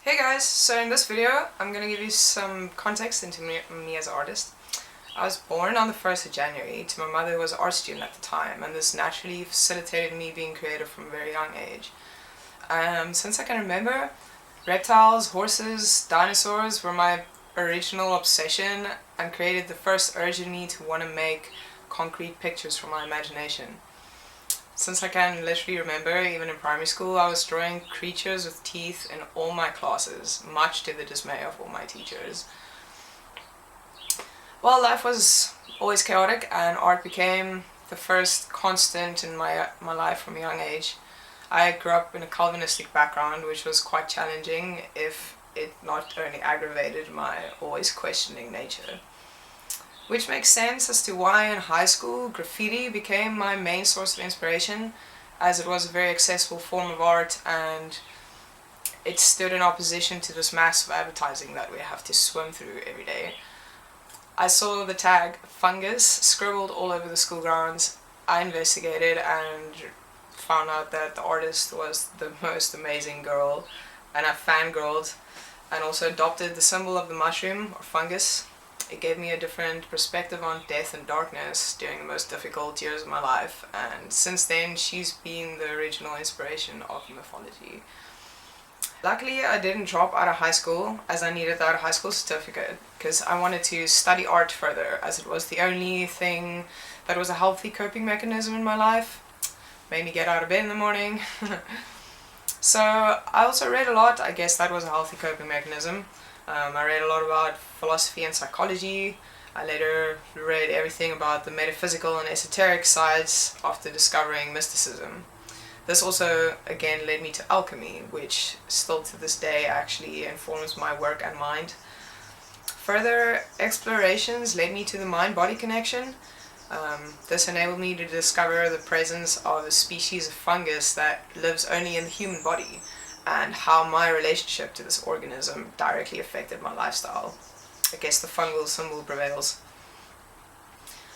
Hey guys, so in this video I'm gonna give you some context into me as an artist. I was born on the 1st of January to my mother who was an art student at the time, and this naturally facilitated me being creative from a very young age. Since I can remember, reptiles, horses, dinosaurs were my original obsession and created the first urge in me to want to make concrete pictures from my imagination. Since I can literally remember, even in primary school, I was drawing creatures with teeth in all my classes, much to the dismay of all my teachers. Well, life was always chaotic, and art became the first constant in my life from a young age. I grew up in a Calvinistic background, which was quite challenging, if it not only aggravated my always questioning nature. Which makes sense as to why in high school graffiti became my main source of inspiration, as it was a very accessible form of art and it stood in opposition to this massive advertising that we have to swim through every day. I saw the tag fungus scribbled all over the school grounds. I investigated and found out that the artist was the most amazing girl, and I fangirled and also adopted the symbol of the mushroom or fungus. It gave me a different perspective on death and darkness during the most difficult years of my life, and since then she's been the original inspiration of Mifologi. Luckily I didn't drop out of high school, as I needed that high school certificate because I wanted to study art further, as it was the only thing that was a healthy coping mechanism in my life. Made me get out of bed in the morning. So I also read a lot. I guess that was a healthy coping mechanism. I read a lot about philosophy and psychology. I later read everything about the metaphysical and esoteric sides after discovering mysticism. This also again led me to alchemy, which still to this day actually informs my work and mind. Further explorations led me to the mind-body connection. This enabled me to discover the presence of a species of fungus that lives only in the human body, and how my relationship to this organism directly affected my lifestyle. I guess the fungal symbol prevails.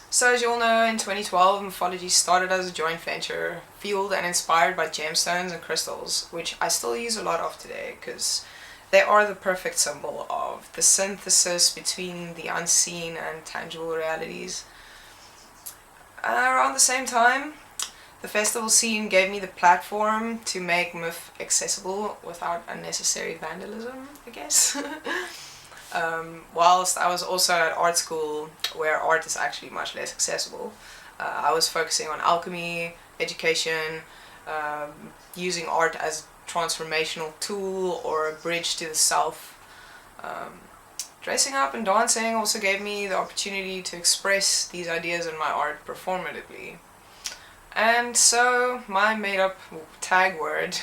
So as you all know, in 2012 Mifologi started as a joint venture, fueled and inspired by gemstones and crystals, which I still use a lot of today because they are the perfect symbol of the synthesis between the unseen and tangible realities. Around the same time, the festival scene gave me the platform to make Mif accessible without unnecessary vandalism, I guess. Whilst I was also at art school, where art is actually much less accessible, I was focusing on alchemy, education, using art as a transformational tool or a bridge to the self. Dressing up and dancing also gave me the opportunity to express these ideas in my art performatively. And so my made-up tag word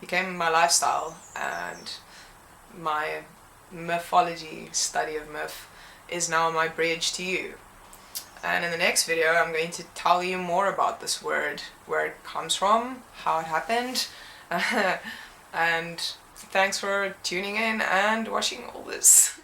became my lifestyle, and my Mifologi study of myth is now my bridge to you. And in the next video I'm going to tell you more about this word, where it comes from, how it happened, and thanks for tuning in and watching all this.